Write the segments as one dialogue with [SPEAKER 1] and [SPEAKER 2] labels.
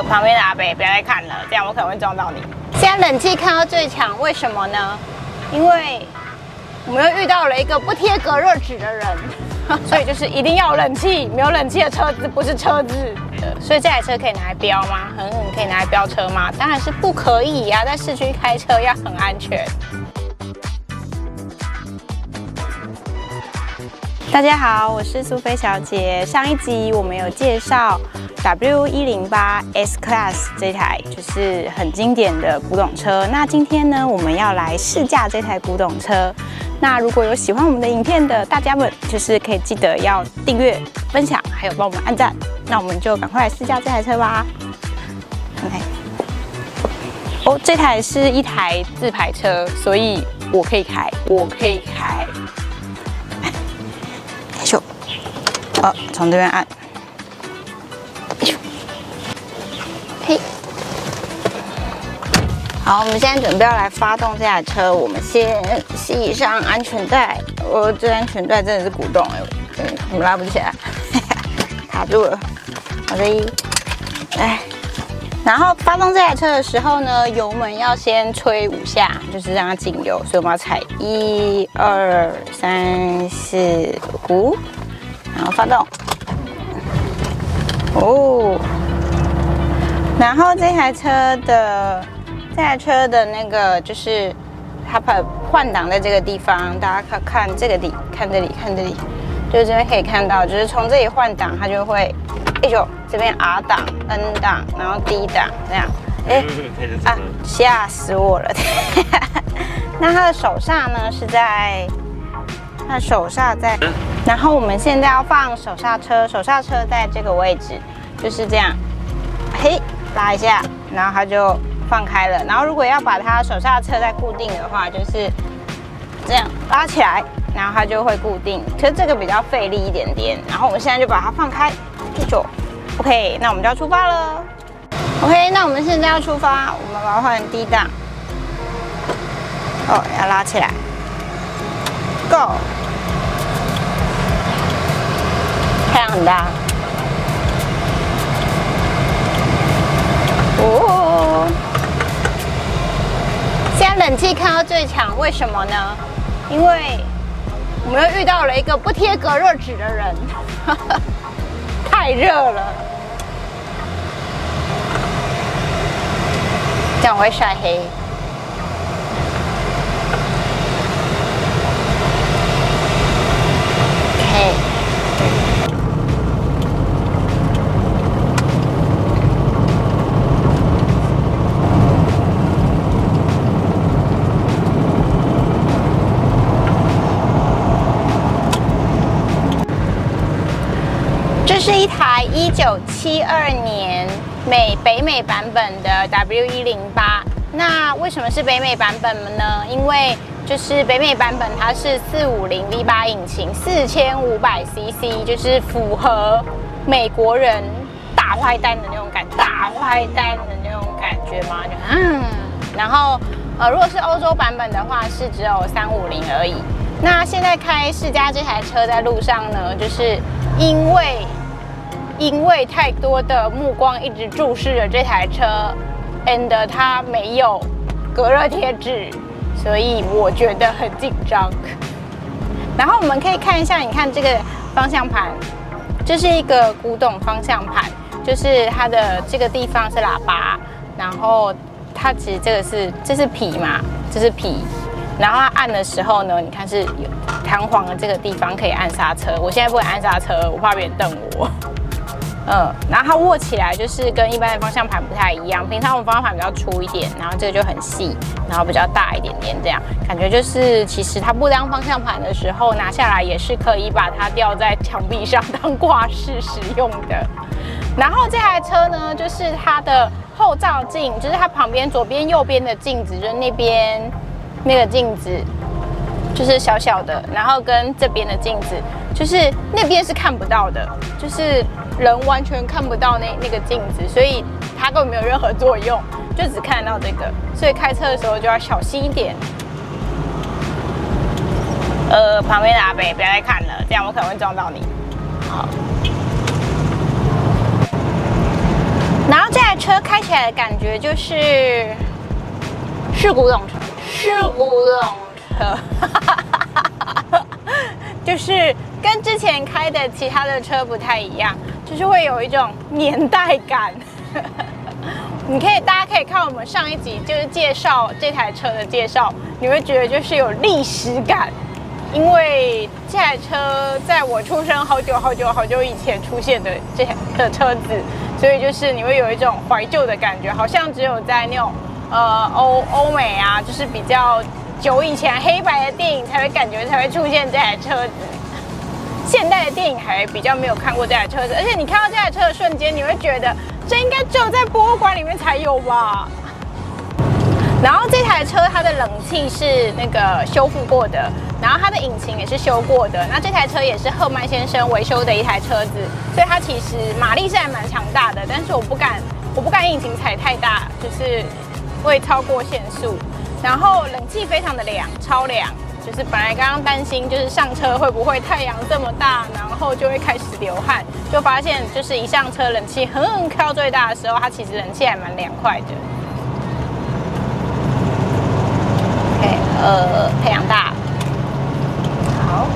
[SPEAKER 1] 旁边的阿伯不要再看了，这样我可能会撞到你。现在冷气看到最强，为什么呢？因为我们又遇到了一个不贴隔热纸的人，所以就是一定要有冷气，没有冷气的车子不是车子。所以这台车可以拿来飙吗？可以拿来飙车吗？当然是不可以呀、在市区开车要很安全。大家好，我是苏菲小姐。上一集我们有介绍 W108 S Class 这台就是很经典的古董车。那今天呢，我们要来试驾这台古董车。那如果有喜欢我们的影片的大家们，就是可以记得要订阅、分享，还有帮我们按赞。那我们就赶快来试驾这台车吧。OK， 哦，这台是一台自排车，所以我可以开。咻，哦，从这边按，嘿，好，我们现在准备要来发动这台车，我们先系上安全带。这安全带真的是古董我们拉不起来，卡住了。好的，然后发动这台车的时候呢，油门要先吹5下，就是让它进油，所以我们要踩1、2、3、4、5，然后发动。哦，然后这台车的那个就是它换挡在这个地方，大家看这里，就是这边可以看到，就是从这里换挡，它就会。这边 R 档、N 档，然后 D 档这样，吓死我了！那它的手刹呢是在，然后我们现在要放手刹车在这个位置，就是这样，嘿，拉一下，然后它就放开了。然后如果要把它手刹车再固定的话，就是这样拉起来，然后它就会固定。可是这个比较费力一点点。然后我们现在就把它放开。OK， 那我们就要出发了。OK， 那我们现在要出发，我们把它换成D档。哦，要拉起来。Go！ 太阳很大。哦！现在冷气看到最强，为什么呢？因为我们又遇到了一个不贴隔热纸的人。太热了，这样我会晒黑。OK。这是一台1972年北美版本的 W108。那为什么是北美版本呢？因为就是北美版本它是450 V8 引擎，4500 CC， 就是符合美国人大坏蛋的那种感觉嘛，然后如果是欧洲版本的话是只有350而已。那现在开试驾这台车在路上呢，就是因为太多的目光一直注视着这台车 ，and 它没有隔热贴纸，所以我觉得很紧张。然后我们可以看一下，你看这个方向盘，这是一个古董方向盘，就是它的这个地方是喇叭，然后它其实这是皮嘛，这是皮。然后它按的时候呢，你看是有弹簧的这个地方可以按刹车。我现在不敢按刹车，我怕别人瞪我。然后它握起来就是跟一般的方向盘不太一样，平常我们方向盘比较粗一点，然后这个就很细，然后比较大一点点，这样感觉就是其实它不当方向盘的时候拿下来也是可以把它吊在墙壁上当挂饰使用的。然后这台车呢，就是它的后照镜，就是它旁边左边右边的镜子，就是那边那个镜子就是小小的，然后跟这边的镜子，就是那边是看不到的，就是人完全看不到那个镜子，所以它根本没有任何作用，就只看得到这个，所以开车的时候就要小心一点。旁边的阿伯不要再看了，这样我可能会撞到你。好。然后这台车车开起来的感觉就是古董车，是古董车，就是跟之前开的其他的车不太一样，就是会有一种年代感。大家可以看我们上一集就是介绍这台车的介绍，你会觉得就是有历史感，因为这台车在我出生好久以前出现的这台的车子，所以就是你会有一种怀旧的感觉，好像只有在那种欧美啊，就是比较久以前黑白的电影才会出现这台车子。现代的电影还比较没有看过这台车子，而且你看到这台车的瞬间，你会觉得这应该只有在博物馆里面才有吧。然后这台车它的冷气是那个修复过的，然后它的引擎也是修过的。那这台车也是赫曼先生维修的一台车子，所以它其实马力是还蛮强大的，但是我不敢引擎踩太大，就是会超过限速。然后冷气非常的凉，超凉。就是本来刚刚担心，就是上车会不会太阳这么大，然后就会开始流汗，就发现就是一上车冷气开到最大的时候，它其实冷气还蛮凉快的。太阳大。好。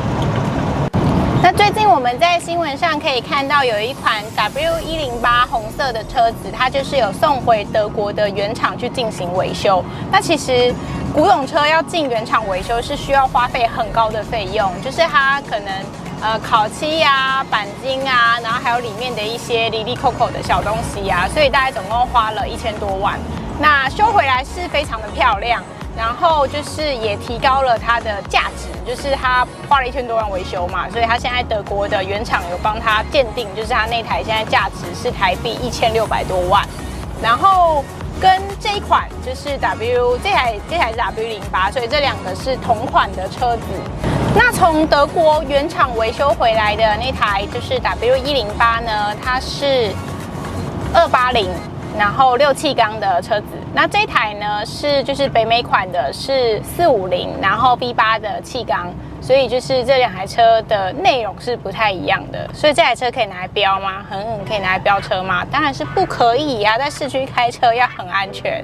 [SPEAKER 1] 那最近我们在新闻上可以看到有一款 W108红色的车子，它就是有送回德国的原厂去进行维修。那其实古董车要进原厂维修是需要花费很高的费用，就是它可能烤漆啊、钣金啊，然后还有里面的一些里里扣扣的小东西啊，所以大概总共花了1000多万。那修回来是非常的漂亮，然后就是也提高了它的价值，就是它花了1000多万维修嘛，所以它现在德国的原厂有帮它鉴定，就是它那台现在价值是台币1600多万，然后跟这一款就是这台是 W108，所以这两个是同款的车子。那从德国原厂维修回来的那台就是 W108呢，它是280，然后6气缸的车子。那这台呢是就是北美款的，是450，然后 V8 的气缸，所以就是这两台车的内容是不太一样的。所以这台车可以拿来飙吗？可以拿来飙车吗？当然是不可以呀，在市区开车要很安全。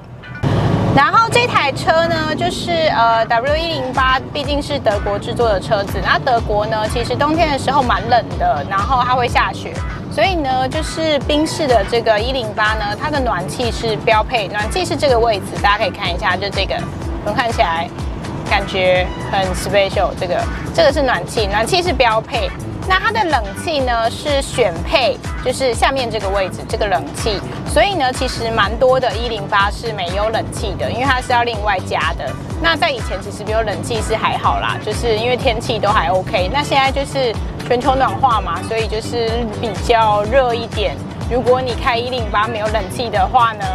[SPEAKER 1] 然后这台车呢，就是W108，毕竟是德国制作的车子。那德国呢，其实冬天的时候蛮冷的，然后它会下雪。所以呢，就是宾士的这个108呢，它的暖气是标配，暖气是这个位置，大家可以看一下，就这个，看起来感觉很 special。这个是暖气，暖气是标配。那它的冷气呢是选配，就是下面这个位置这个冷气。所以呢，其实蛮多的108是没有冷气的，因为它是要另外加的。那在以前其实没有冷气是还好啦，就是因为天气都还 OK。那现在就是全球暖化嘛，所以就是比较热一点。如果你开108没有冷气的话呢，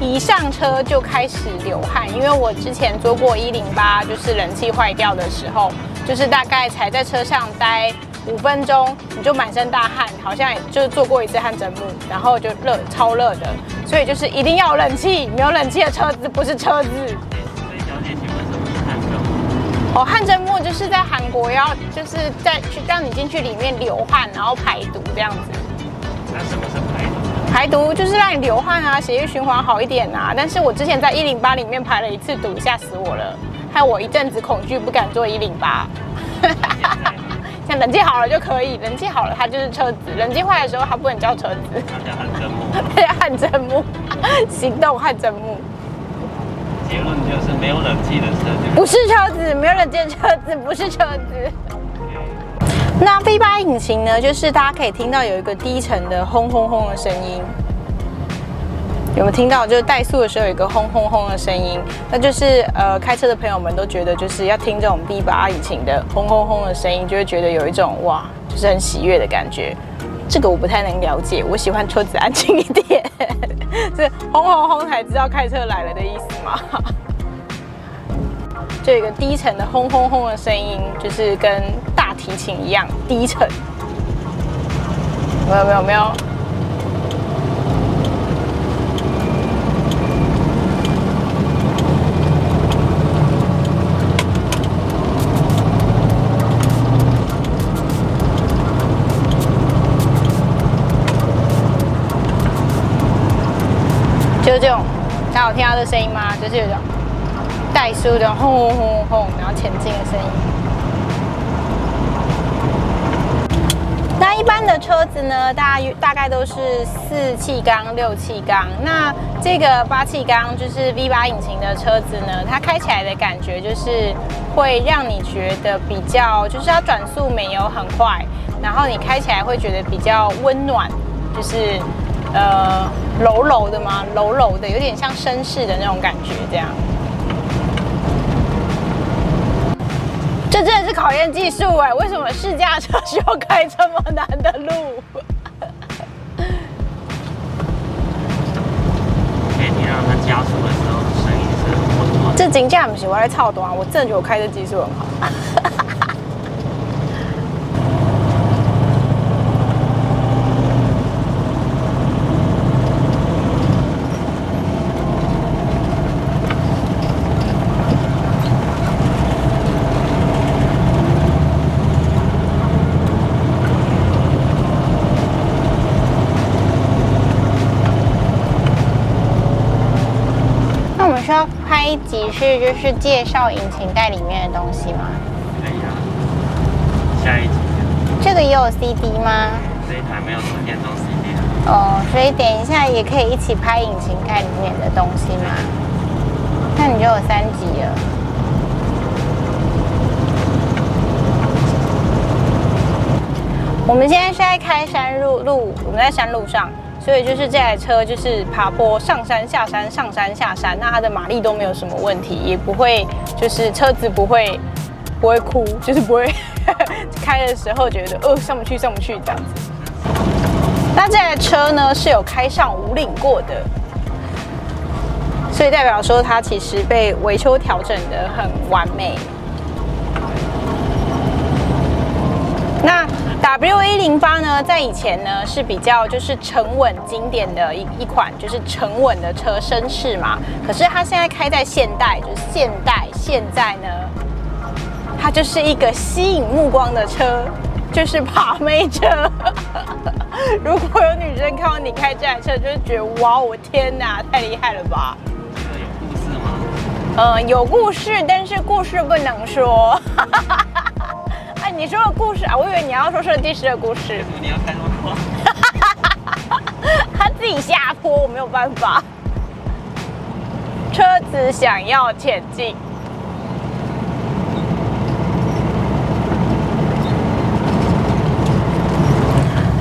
[SPEAKER 1] 一上车就开始流汗。因为我之前坐过108，就是冷气坏掉的时候，就是大概才在车上待5分钟，你就满身大汗，好像也就是做过一次汗蒸幕，然后就热，超热的。所以就是一定要有冷气，没有冷气的车子不是车子。所以小姐，请问什么是汗蒸幕？汗蒸幕就是在韩国就是让你进去里面流汗，然后排毒这样子。那什么是排毒？排毒就是让你流汗啊，血液循环好一点啊。但是我之前在108里面排了一次毒，吓死我了，害我一阵子恐惧，不敢坐108。像冷气好了就可以，冷气好了它就是车子，冷气坏的时候它不能叫车子，它叫汗蒸幕。它叫汗蒸幕，行动汗蒸幕。结论就是没有冷气的车子不是车子，没有冷气的车子不是车子。那 V8 引擎呢，就是大家可以听到有一个低沉的轰轰轰的声音。有没有听到？就是怠速的时候有一个轰轰轰的声音，那就是开车的朋友们都觉得就是要听这种 V8 引擎的轰轰轰的声音，就会觉得有一种哇，就是很喜悦的感觉。这个我不太能了解，我喜欢车子安静一点，是轰轰轰才知道开车来了的意思吗？就有一个低沉的轰轰轰的声音，就是跟大提琴一样低沉。没有。就是这种，大家有听到这声音吗？就是有种怠速的轰轰轰轰，然后前进的声音。那一般的车子呢，大概都是4气缸、6气缸。那这个8气缸就是 V8 引擎的车子呢，它开起来的感觉就是会让你觉得比较，就是它转速没有很快，然后你开起来会觉得比较温暖，就是柔柔的嘛，柔柔的，有点像绅士的那种感觉，这样。这真的是考验技术哎！为什么试驾车需要开这么难的路？
[SPEAKER 2] 可以听到它加速的时候声音是
[SPEAKER 1] 这真正不是我在操短，我真的觉得我开的技术很好。需要拍几次就是介绍引擎盖里面的东西吗？
[SPEAKER 2] 可以啊。下一集。
[SPEAKER 1] 这个也有 CD 吗？
[SPEAKER 2] 这一台没有充电中 CD 的。
[SPEAKER 1] 哦，所以等一下也可以一起拍引擎盖里面的东西吗？那你就有3集了。我们现在是在开山路，我们在山路上。所以就是这台车就是爬坡上山下山上山下山，那它的马力都没有什么问题，也不会就是车子不会哭，就是不会开的时候觉得上不去这样子。那这台车呢是有开上五岭过的，所以代表说它其实被维修调整得很完美。那W108呢，在以前呢是比较就是沉稳经典的一款，就是沉稳的车，绅士嘛。可是它现在开在现代，就是现在呢，它就是一个吸引目光的车，就是爬妹车。如果有女生看到你开这台车，就会觉得哇，我天哪，太厉害了吧！
[SPEAKER 2] 有故事吗？
[SPEAKER 1] 有故事，但是故事不能说。哎，你说的故事啊，我以为你要说设计师的故事。
[SPEAKER 2] 为什么你要开那么快？
[SPEAKER 1] 他自己下坡，我没有办法。车子想要前进。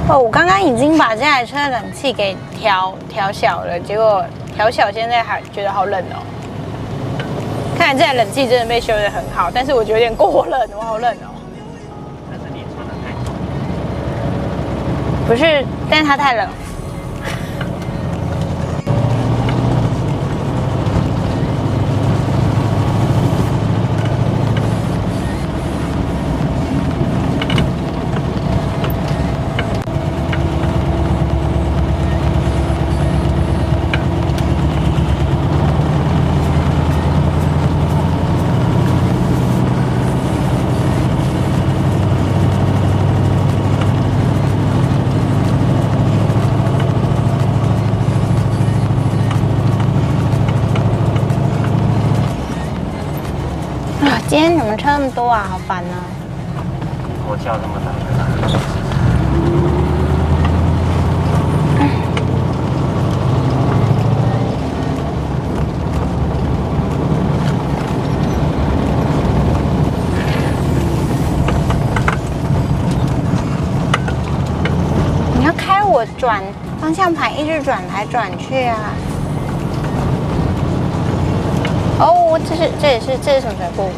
[SPEAKER 1] 哦，我刚刚已经把这台车的冷气给调小了，结果调小现在还觉得好冷哦。看来这台冷气真的被修得很好，但是我觉得有点过冷，我好冷哦。不是，但是它太冷。今天怎么车那么多啊？好烦啊！
[SPEAKER 2] 我叫这么大。
[SPEAKER 1] 你要开我转方向盘，一直转来转去啊！哦，这是什么水库？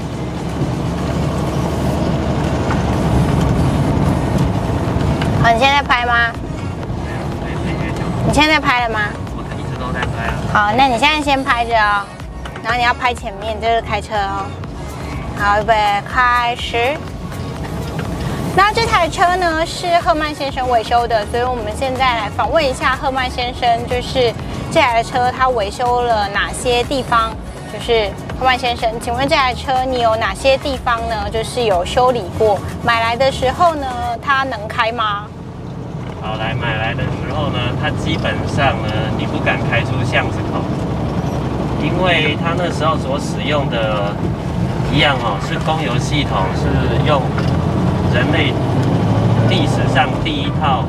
[SPEAKER 1] 好，你现在拍吗？你现在拍了吗？
[SPEAKER 2] 我一直都在拍啊。
[SPEAKER 1] 好，那你现在先拍着哦，然后你要拍前面，就是开车哦。好，预备，开始。那这台车呢是赫曼先生维修的，所以我们现在来访问一下赫曼先生，就是这台车他维修了哪些地方？就是赫曼先生，请问这台车你有哪些地方呢？就是有修理过？买来的时候呢，它能开吗？
[SPEAKER 2] 好来买来的时候呢，它基本上呢，你不敢开出巷子口，因为它那时候所使用的，一样哦，是供油系统，是用人类历史上第一套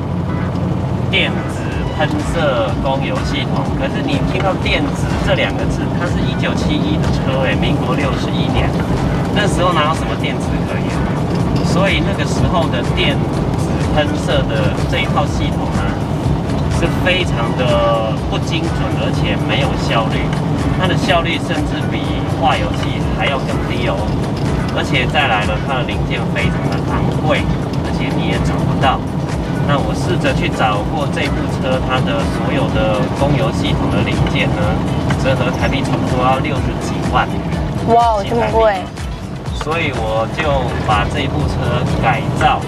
[SPEAKER 2] 电子喷射供油系统。可是你听到电子这2个字，它是1971的车哎，民国61年，那时候哪有什么电子可言？所以那个时候的电子喷射的这一套系统呢，是非常的不精准，而且没有效率。它的效率甚至比化油器还要更低哦。而且再来了，它的零件非常的昂贵，而且你也找不到。那我试着去找过这部车它的所有的供油系统的零件呢，折合台币差不多要60几万。
[SPEAKER 1] 哇，这么贵！
[SPEAKER 2] 所以我就把这部车改造，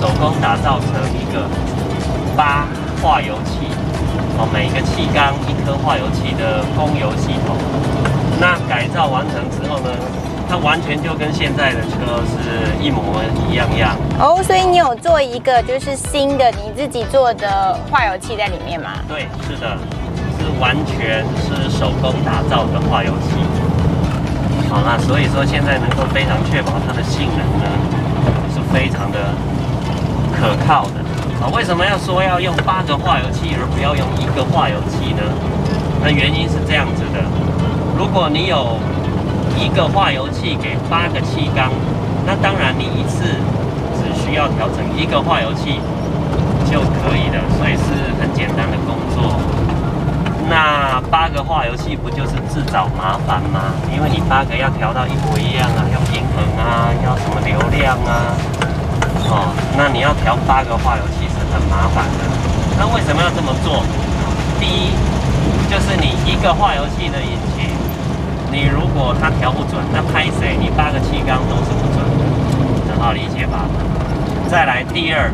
[SPEAKER 2] 手工打造成一个8化油器，每个气缸1颗化油器的供油系统。那改造完成之后呢，它完全就跟现在的车是一模一样。
[SPEAKER 1] 哦，所以你有做一个就是新的你自己做的化油器在里面吗？
[SPEAKER 2] 对，是的，是完全是手工打造的化油器。好，那所以说现在能够非常确保它的性能呢，是非常的可靠的。为什么要说要用8个化油器而不要用1个化油器呢？那原因是这样子的，如果你有1个化油器给8个气缸，那当然你一次只需要调整1个化油器就可以了，所以是很简单的工作。那8个化油器不就是自找麻烦吗？因为你8个要调到一模一样啊，要平衡啊，要什么流量啊，那你要调8个化油器是很麻烦的。那为什么要这么做？第一，就是你1个化油器的引擎，你如果它调不准，那拍谁？你8个气缸都是不准的，很好理解吧？再来第二。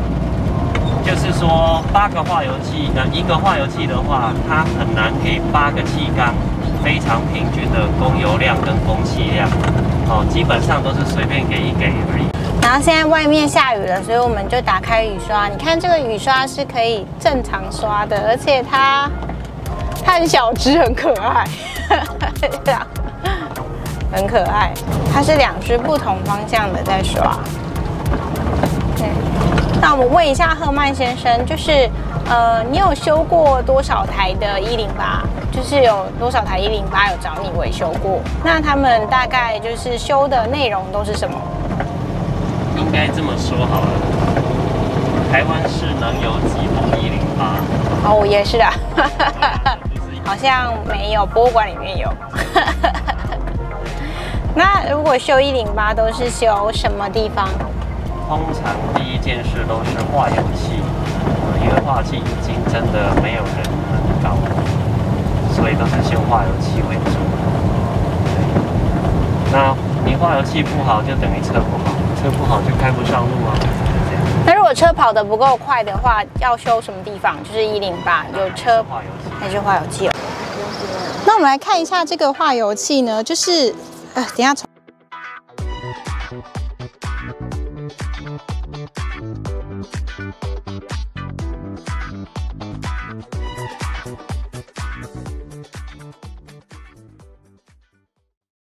[SPEAKER 2] 就是说，8个化油器，1个化油器的话，它很难给8个气缸非常平均的供油量跟供气量，基本上都是随便给而已。
[SPEAKER 1] 然后现在外面下雨了，所以我们就打开雨刷。你看这个雨刷是可以正常刷的，而且它很小只，很可爱，很可爱。它是2只不同方向的在刷。那我们问一下赫曼先生，就是你有修过多少台的108？就是有多少台108有找你维修过？那他们大概就是修的内容都是什么？
[SPEAKER 2] 应该这么说好了，台湾市能有几部108？
[SPEAKER 1] 哦，也是啊，好像没有，博物馆里面有。那如果修108都是修什么地方？
[SPEAKER 2] 通常第一件事都是化油器，因为化油器已经真的没有人能搞，所以都是修化油器为主。那你化油器不好，就等于车不好，车不好就开不上路啊。
[SPEAKER 1] 那如果车跑得不够快的话，要修什么地方？就是108有车
[SPEAKER 2] 化油器，
[SPEAKER 1] 还是化油器哦？那我们来看一下这个化油器呢，就是等一下。